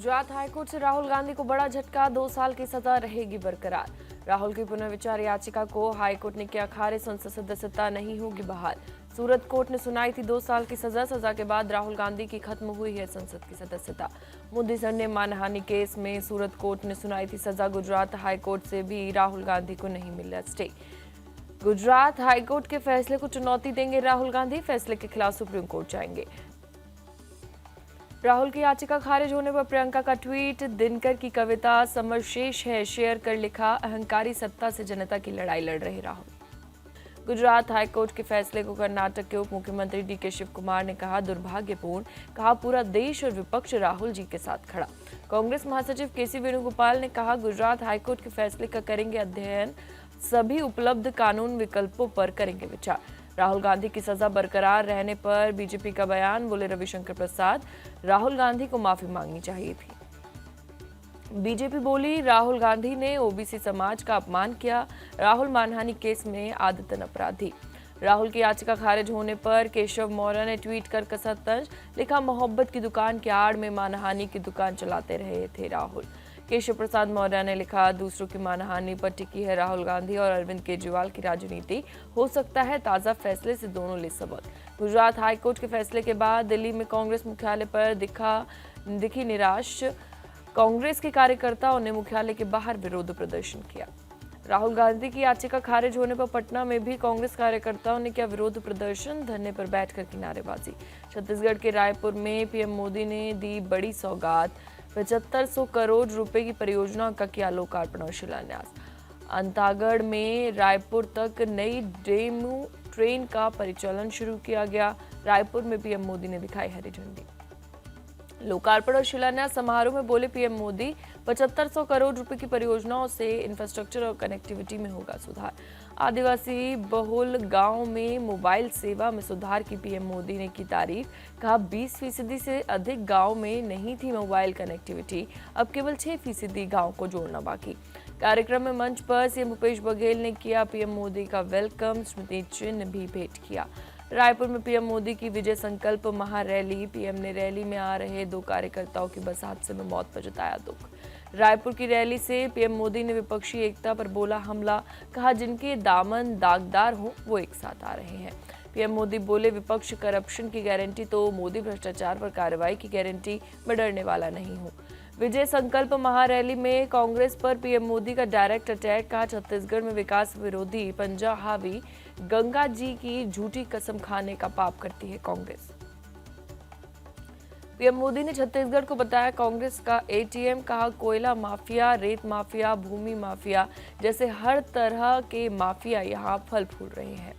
Gujarat high court से राहुल गांधी को बड़ा झटका, 2 साल की सजा रहेगी बरकरार। राहुल की पुनर्विचार याचिका को हाईकोर्ट ने किया खारिज, संसद सदस्यता नहीं होगी बहाल। सूरत कोर्ट ने सुनाई थी 2 साल की सजा के बाद राहुल गांधी की खत्म हुई है संसद की सदस्यता। मोदी सर ने मानहानि केस में सूरत कोर्ट ने सुनाई थी सजा। गुजरात हाईकोर्ट से भी राहुल गांधी को नहीं मिला स्टे। गुजरात हाईकोर्ट के फैसले को चुनौती देंगे राहुल गांधी, फैसले के खिलाफ सुप्रीम कोर्ट जाएंगे। राहुल की याचिका खारिज होने पर प्रियंका का ट्वीट, दिनकर की कविता समर शेष है शेयर कर लिखा, अहंकारी सत्ता से जनता की लड़ाई लड़ रहे राहुल। गुजरात हाईकोर्ट के फैसले को कर्नाटक के उप मुख्यमंत्री डीके शिव कुमार ने कहा दुर्भाग्यपूर्ण, कहा पूरा देश और विपक्ष राहुल जी के साथ खड़ा। कांग्रेस महासचिव केसी वेणुगोपाल ने कहा गुजरात हाईकोर्ट के फैसले का करेंगे अध्ययन, सभी उपलब्ध कानून विकल्पों पर करेंगे विचार। राहुल गांधी की सजा बरकरार रहने पर बीजेपी का बयान, बोले रविशंकर प्रसाद, राहुल गांधी को माफी मांगनी चाहिए थी। बीजेपी बोली राहुल गांधी ने ओबीसी समाज का अपमान किया, राहुल मानहानि केस में आदतन अपराधी। राहुल की याचिका खारिज होने पर केशव मौर्य ने ट्वीट कर कसा तंज, लिखा मोहब्बत की दुकान की आड़ में मानहानि की दुकान चलाते रहे थे राहुल। केशव प्रसाद मौर्य ने लिखा दूसरों की मानहानि पर टिकी है राहुल गांधी और अरविंद केजरीवाल की राजनीति, हो सकता है ताज़ा फैसले से दोनों ले सबक। गुजरात हाईकोर्ट के फैसले के बाद दिल्ली में कांग्रेस मुख्यालय पर दिखी निराश, कांग्रेस के कार्यकर्ताओं ने मुख्यालय के बाहर विरोध प्रदर्शन किया। राहुल गांधी की याचिका खारिज होने पर पटना में भी कांग्रेस कार्यकर्ताओं ने किया विरोध प्रदर्शन, धरने पर बैठकर की नारेबाजी। छत्तीसगढ़ के रायपुर में पीएम मोदी ने दी बड़ी सौगात, 7500 करोड़ रुपए की परियोजना का किया लोकार्पण और शिलान्यास। अंतागढ़ में रायपुर तक नई डेमू ट्रेन का परिचालन शुरू किया गया। रायपुर में पीएम मोदी ने दिखाई हरी झंडी। लोकार्पण और शिलान्यास समारोह में बोले पीएम मोदी, 7500 करोड़ रुपए की परियोजनाओं से इंफ्रास्ट्रक्चर और कनेक्टिविटी में होगा सुधार। आदिवासी बहुल गांव में मोबाइल सेवा में सुधार की पीएम मोदी ने की तारीफ, कहा 20% से अधिक गांव में नहीं थी मोबाइल कनेक्टिविटी, अब केवल 6% गांव को जोड़ना बाकी। कार्यक्रम में मंच पर सीएम भूपेश बघेल ने किया पीएम मोदी का वेलकम, स्मृति चिन्ह भी भेंट किया। रायपुर में पीएम मोदी की विजय संकल्प महारैली, पीएम ने रैली में आ रहे 2 कार्यकर्ताओं की बस हादसे में मौत पर जताया दुख। रायपुर की रैली से पीएम मोदी ने विपक्षी एकता पर बोला हमला, कहा जिनके दामन दागदार हों वो एक साथ आ रहे हैं। पीएम मोदी बोले विपक्ष करप्शन की गारंटी तो मोदी भ्रष्टाचार पर कार्रवाई की गारंटी, मैं डरने वाला नहीं हूँ। विजय संकल्प महारैली में कांग्रेस पर पीएम मोदी का डायरेक्ट अटैक, कहा छत्तीसगढ़ में विकास विरोधी पंजा हावी, गंगा जी की झूठी कसम खाने का पाप करती है कांग्रेस। पीएम मोदी ने छत्तीसगढ़ को बताया कांग्रेस का एटीएम, कहा कोयला माफिया, रेत माफिया, भूमि माफिया जैसे हर तरह के माफिया यहां फल फूल रहे हैं।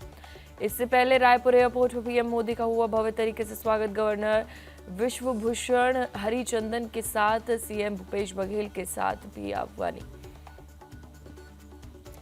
इससे पहले रायपुर एयरपोर्ट पर पीएम मोदी का हुआ भव्य तरीके से स्वागत। गवर्नर विश्वभूषण हरिचंदन के साथ सीएम भूपेश बघेल के साथ भी आह्वानी।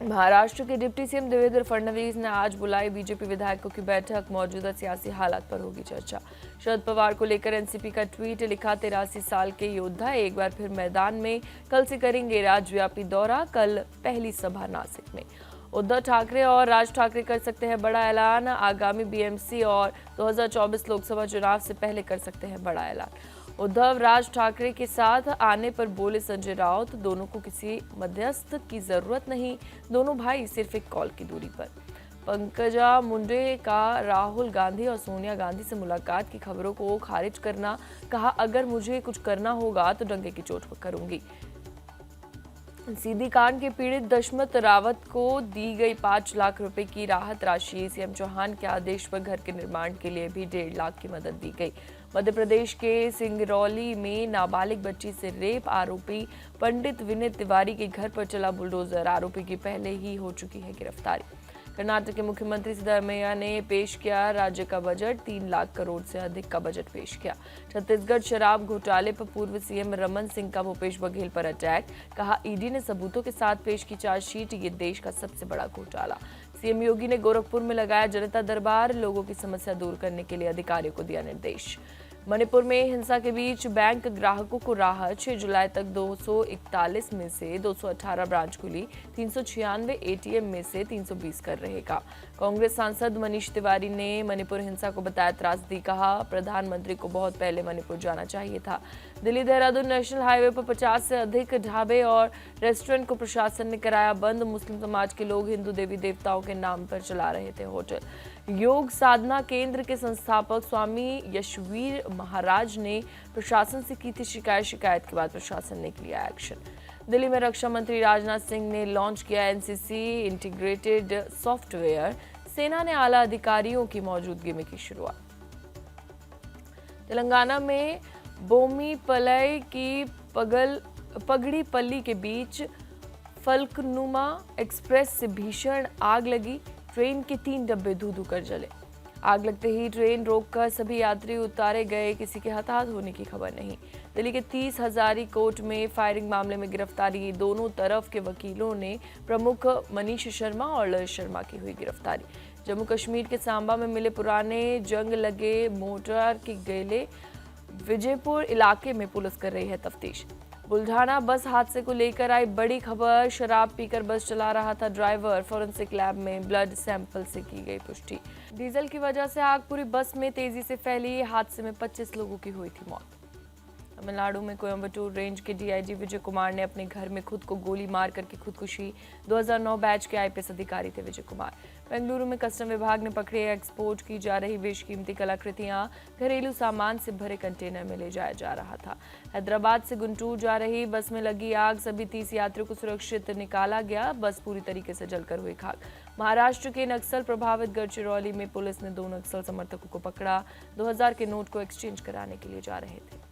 महाराष्ट्र के डिप्टी सीएम देवेंद्र फडणवीस ने आज बुलाई बीजेपी विधायकों की बैठक, मौजूदा सियासी हालात पर होगी चर्चा। शरद पवार को लेकर एनसीपी का ट्वीट, लिखा 83 साल के योद्धा एक बार फिर मैदान में, कल से करेंगे राज्यव्यापी दौरा, कल पहली सभा नासिक में। उद्धव ठाकरे और राज ठाकरे कर सकते हैं बड़ा ऐलान, आगामी बीएमसी और 2024 लोकसभा चुनाव से पहले कर सकते हैं बड़ा ऐलान। उद्धव राज ठाकरे के साथ आने पर बोले संजय राउत, दोनों को किसी मध्यस्थ की जरूरत नहीं, दोनों भाई सिर्फ एक कॉल की दूरी पर। पंकजा मुंडे का राहुल गांधी और सोनिया गांधी से मुलाकात की खबरों को खारिज करना, कहा अगर मुझे कुछ करना होगा तो डंके की चोट पर करूंगी। सीधी कांड के पीड़ित दशमत रावत को दी गई 5 लाख रुपए की राहत राशि, सीएम चौहान के आदेश पर घर के निर्माण के लिए भी 1.5 लाख की मदद दी गई। मध्य प्रदेश के सिंगरौली में नाबालिग बच्ची से रेप आरोपी पंडित विनय तिवारी के घर पर चला बुलडोजर, आरोपी की पहले ही हो चुकी है गिरफ्तारी। कर्नाटक के मुख्यमंत्री सिद्धरामैया ने पेश किया राज्य का बजट, 3 लाख करोड़ से अधिक का बजट पेश किया। छत्तीसगढ़ शराब घोटाले पर पूर्व सीएम रमन सिंह का भूपेश बघेल पर अटैक, कहा ईडी ने सबूतों के साथ पेश की चार्जशीट, ये देश का सबसे बड़ा घोटाला। सीएम योगी ने गोरखपुर में लगाया जनता दरबार, लोगों की समस्या दूर करने के लिए अधिकारियों को दिया निर्देश। मणिपुर में हिंसा के बीच बैंक ग्राहकों को राहत, 6 जुलाई तक 241 में से 218 ब्रांच खुली, 396 एटीएम में से 320 कर रहेगा। कांग्रेस सांसद मनीष तिवारी ने मणिपुर हिंसा को बताया त्रासदी। कहा प्रधानमंत्री को बहुत पहले मणिपुर जाना चाहिए था। दिल्ली देहरादून नेशनल हाईवे पर 50 से अधिक ढाबे और रेस्टोरेंट को प्रशासन ने कराया बंद। मुस्लिम समाज के लोग हिंदू देवी देवताओं के नाम पर चला रहे थे होटल। योग साधना केंद्र के संस्थापक स्वामी यशवीर महाराज ने प्रशासन से की थी शिकायत के बाद प्रशासन ने लिया एक्शन। दिल्ली में रक्षा मंत्री राजनाथ सिंह ने लॉन्च किया एनसीसी इंटीग्रेटेड सॉफ्टवेयर। सेना ने आला अधिकारियों की मौजूदगी में की शुरुआत। तेलंगाना में बोमीपलाई की पगड़ी पल्ली के बीच फलकनुमा एक्सप्रेस से भीषण आग लगी। ट्रेन के 3 डब्बे धू कर जले। आग लगते ही ट्रेन रोककर सभी यात्री उतारे गए। किसी के हताहत होने की खबर नहीं। दिल्ली के 30 हजारी कोर्ट में फायरिंग मामले में गिरफ्तारी। दोनों तरफ के वकीलों ने प्रमुख मनीष शर्मा और ललित शर्मा की हुई गिरफ्तारी। जम्मू कश्मीर के सांबा में मिले पुराने जंग लगे मोटर के गैले। विजयपुर इलाके में पुलिस कर रही है तफ्तीश। बुल्ढाना बस हादसे को लेकर आई बड़ी खबर। शराब पीकर बस चला रहा था ड्राइवर। फोरेंसिक लैब में ब्लड सैंपल से की गई पुष्टि। डीजल की वजह से आग पूरी बस में तेजी से फैली। हादसे में 25 लोगों की हुई थी मौत। तमिलनाडु में कोयम्बटूर रेंज के डीआईजी विजय कुमार ने अपने घर में खुद को गोली मार करके खुदकुशी। 2009 बैच के आईपीएस अधिकारी थे विजय कुमार। बेंगलुरु में कस्टम विभाग ने पकड़े एक्सपोर्ट की जा रही बेशकीमती कलाकृतियां। घरेलू सामान से भरे कंटेनर में ले जाया जा रहा था। हैदराबाद से गुंटूर जा रही बस में लगी आग। सभी 30 यात्रियों को सुरक्षित निकाला गया। बस पूरी तरीके से जलकर हुई खाक। महाराष्ट्र के नक्सल प्रभावित गढ़चिरौली में पुलिस ने 2 नक्सल समर्थकों को पकड़ा। 2000 के नोट को एक्सचेंज कराने के लिए जा रहे थे।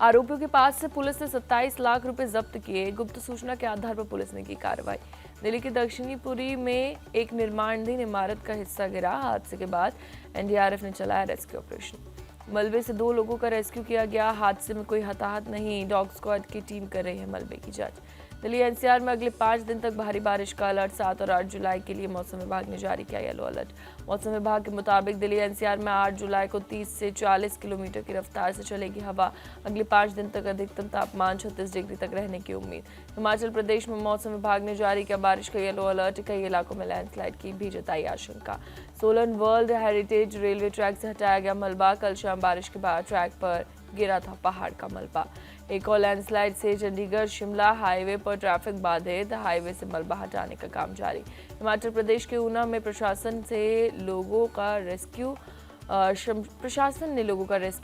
आरोपियों के पास से पुलिस ने 27 लाख रुपए जब्त किए। गुप्त सूचना के आधार पर पुलिस ने की कार्रवाई। दिल्ली के दक्षिणीपुरी में एक निर्माणाधीन इमारत का हिस्सा गिरा। हादसे के बाद एनडीआरएफ ने चलाया रेस्क्यू ऑपरेशन। मलबे से 2 लोगों का रेस्क्यू किया गया। हादसे में कोई हताहत नहीं। डॉग स्क्वाड की टीम कर रही है मलबे की जांच। दिल्ली एनसीआर में अगले 5 दिन तक भारी बारिश का अलर्ट। 7 और 8 जुलाई के लिए मौसम विभाग ने जारी किया येलो अलर्ट। मौसम विभाग के मुताबिक दिल्ली एनसीआर में 8 जुलाई को 30 से 40 किलोमीटर की रफ्तार से चलेगी हवा। अगले 5 दिन तक अधिकतम तापमान 36 डिग्री तक रहने की उम्मीद। हिमाचल प्रदेश में मौसम विभाग ने जारी किया बारिश का येलो अलर्ट। कई इलाकों में लैंडस्लाइड की भी जताई आशंका। Solan world heritage railway track से हटाया गया मलबा। कल शाम बारिश के बाद ट्रैक पर गिरा था पहाड़ का मलबा। एक और लैंडस्लाइड से चंडीगढ़ शिमला हाईवे पर ट्रैफिक बाधित। हाईवे से मलबा हटाने का काम जारी। हिमाचल प्रदेश के ऊना में प्रशासन ने लोगों का रेस्क्यू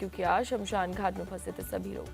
किया। शमशान घाट में फंसे थे सभी लोग।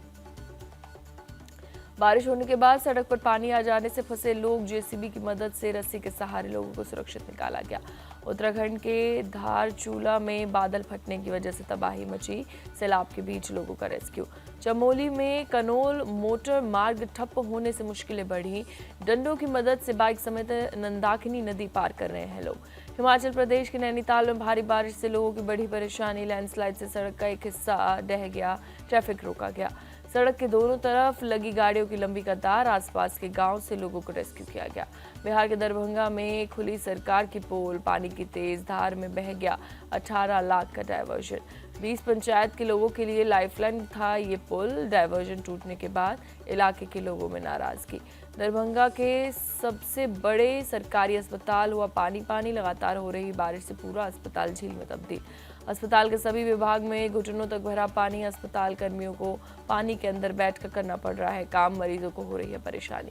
बारिश होने के बाद सड़क पर पानी आ जाने से फंसे लोग जेसीबी की मदद से रस्सी के सहारे लोगों को सुरक्षित निकाला गया। उत्तराखंड के धारचूला में बादल फटने की वजह से तबाही मची। सैलाब के बीच लोगों का रेस्क्यू। चमोली में कनोल मोटर मार्ग ठप्प होने से मुश्किलें बढ़ी। डंडों की मदद से बाइक समेत नंदाकिनी नदी पार कर रहे हैं लोग। हिमाचल प्रदेश के नैनीताल में भारी बारिश से लोगों की बड़ी परेशानी। लैंडस्लाइड से सड़क का एक हिस्सा ढह गया। ट्रैफिक रोका गया। सड़क के दोनों तरफ लगी गाड़ियों की लंबी कतार। आसपास के गांव से लोगों को रेस्क्यू किया गया। बिहार के दरभंगा में खुली सरकार की पोल। पानी की तेज धार में बह गया 18 लाख का डायवर्जन। 20 पंचायत के लोगों के लिए लाइफलाइन था ये पुल। डायवर्जन टूटने के बाद इलाके के लोगों में नाराजगी। दरभंगा के सबसे बड़े सरकारी अस्पताल हुआ पानी। लगातार हो रही बारिश से पूरा अस्पताल झील में तब्दील। अस्पताल के सभी विभाग में घुटनों तक भरा पानी। अस्पताल कर्मियों को पानी के अंदर बैठकर करना पड़ रहा है काम। मरीजों को हो रही है परेशानी।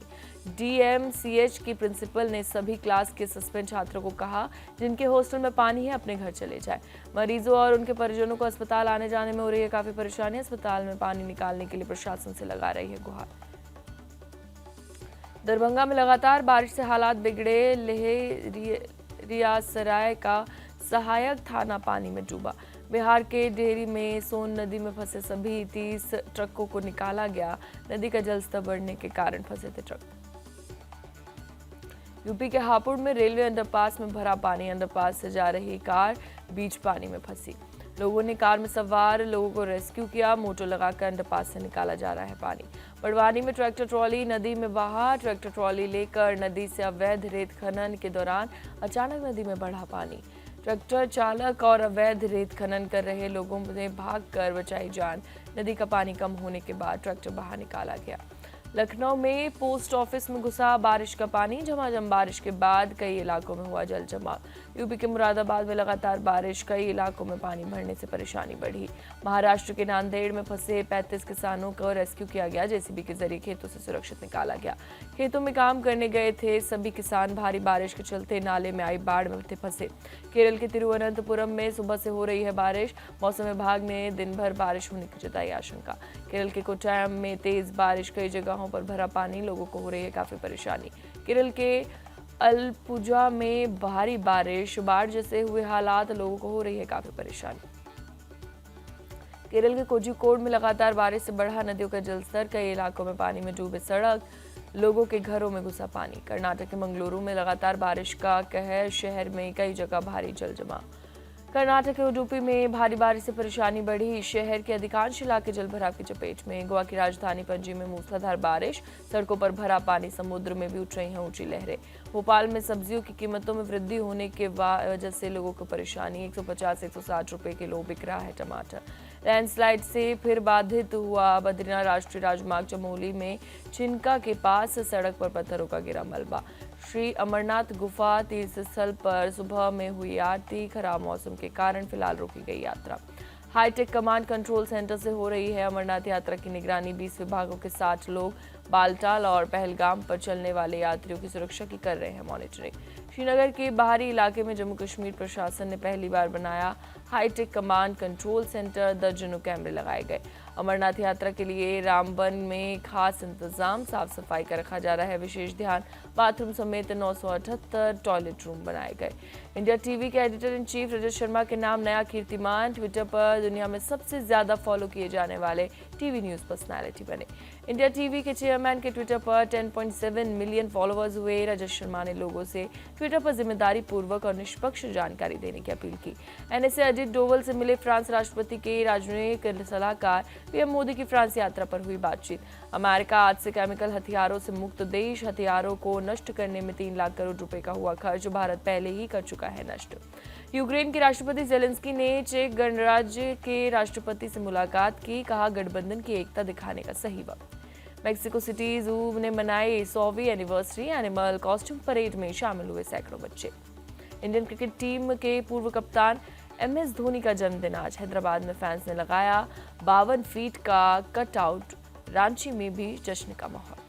डीएमसीएच की प्रिंसिपल ने सभी क्लास के सस्पेंड छात्रों को कहा जिनके हॉस्टल में पानी है अपने घर चले जाए। मरीजों और उनके परिजनों को अस्पताल आने जाने में हो रही है काफी परेशानी। अस्पताल में पानी निकालने के लिए प्रशासन से लगा रही है गुहार। दरभंगा में लगातार बारिश से हालात बिगड़े। रियासराय का सहायक थाना पानी में डूबा। बिहार के डेहरी में सोन नदी में फंसे सभी 30 ट्रकों को निकाला गया। नदी का जलस्तर बढ़ने के कारण फंसे थे ट्रक। यूपी के हापुड़ में रेलवे अंडरपास में भरा पानी। अंडरपास से जा रही कार बीच पानी में फंसी। लोगों ने कार में सवार लोगों को रेस्क्यू किया। मोटर लगाकर अंडरपास से निकाला जा रहा है पानी। बड़वानी में ट्रैक्टर ट्रॉली नदी में बहा। ट्रैक्टर ट्रॉली लेकर नदी से अवैध रेत खनन के दौरान अचानक नदी में बढ़ा पानी। ट्रैक्टर चालक और अवैध रेत खनन कर रहे लोगों ने भागकर बचाई जान। नदी का पानी कम होने के बाद ट्रैक्टर बाहर निकाला गया। लखनऊ में पोस्ट ऑफिस में घुसा बारिश का पानी, झमाझम बारिश के बाद कई इलाकों में हुआ जल जमाव। यूपी के मुरादाबाद में लगातार बारिश, कई इलाकों में पानी भरने से परेशानी बढ़ी। महाराष्ट्र के नांदेड़ में फंसे 35 किसानों को रेस्क्यू किया गया, जेसीबी के जरिए खेतों से सुरक्षित निकाला गया। खेतों में काम करने गए थे सभी किसान, भारी बारिश के चलते नाले में आई बाढ़ में थे फंसे। केरल के तिरुवनंतपुरम में सुबह से हो रही है बारिश, मौसम विभाग ने दिन भर बारिश होने की जताई आशंका। केरल के कोट्टायम में तेज बारिश, कई जगहों पर भरा पानी, लोगों को हो रही है काफी परेशानी। केरल के अलपुजा में भारी बारिश, बाढ़ जैसे हुए हालात, लोगों को हो रही है काफी परेशानी। केरल के कोझिकोड में लगातार बारिश से बढ़ा नदियों का जलस्तर, कई इलाकों में पानी में डूबे सड़क, लोगों के घरों में घुसा पानी। कर्नाटक के मंगलुरु में लगातार बारिश का कहर, शहर में कई जगह भारी जल जमाव। कर्नाटक के उडुपी में भारी बारिश से परेशानी बढ़ी, शहर के अधिकांश इलाके जलभराव की चपेट में। गोवा की राजधानी पणजी में मूसलाधार बारिश, सड़कों पर भरा पानी, समुद्र में भी उठ रही हैं ऊंची लहरें। भोपाल में सब्जियों की कीमतों में वृद्धि होने के वजह से लोगों को परेशानी, 150 से 160 रुपए किलो बिक रहा है टमाटर। लैंडस्लाइड से फिर बाधित हुआ बद्रीनाथ राष्ट्रीय राजमार्ग, चमोली में चिनका के पास सड़क पर पत्थरों का गिरा मलबा। श्री अमरनाथ गुफा तीर्थ स्थल पर सुबह में हुई आरती, खराब मौसम के कारण फिलहाल रोकी गई यात्रा। हाईटेक कमांड कंट्रोल सेंटर से हो रही है अमरनाथ यात्रा की निगरानी, 20 विभागों के 60 लोग बालटाल और पहलगाम पर चलने वाले यात्रियों की सुरक्षा की कर रहे हैं मॉनिटरिंग। श्रीनगर के बाहरी इलाके में जम्मू कश्मीर प्रशासन ने पहली बार बनाया हाईटेक कमांड कंट्रोल सेंटर, दर्जनों कैमरे लगाए गए। अमरनाथ यात्रा के लिए रामबन में खास इंतजाम, साफ सफाई का रखा जा रहा है विशेष ध्यान। बाथरूम समेत 978 टॉयलेट रूम बनाए गए। इंडिया टीवी के editor in chief Rajat Sharma के नाम नया कीर्तिमान, ट्विटर पर दुनिया में सबसे ज्यादा फॉलो किए जाने वाले टीवी न्यूज पर्सनैलिटी बने। इंडिया टीवी के चेयरमैन के ट्विटर पर 10.7 मिलियन फॉलोअर्स हुए। रजत शर्मा ने लोगों से ट्विटर पर जिम्मेदारी पूर्वक और निष्पक्ष जानकारी देने की अपील की। एनएसए अजित डोवल से मिले फ्रांस राष्ट्रपति के राजनयिक सलाहकार। पीएम मोदी की फ्रांस यात्रा पर हुई बातचीत। अमेरिका आज से केमिकल हथियारों से मुक्त देश, हथियारों को नष्ट करने में 3 लाख करोड़ रुपए का हुआ खर्च, भारत पहले ही कर चुका है नष्ट। यूक्रेन के राष्ट्रपति जेलेंस्की ने चेक गणराज्य के राष्ट्रपति से मुलाकात की, कहा गठबंधन की एकता दिखाने का सही वक्त। मेक्सिको सिटी जू ने मनाई 100वीं एनिवर्सरी, एनिमल कॉस्ट्यूम परेड में शामिल हुए सैकड़ों बच्चे। इंडियन क्रिकेट टीम के पूर्व कप्तान MS धोनी का जन्मदिन आज, हैदराबाद में फैंस ने लगाया 52 फीट का कटआउट, रांची में भी जश्न का माहौल।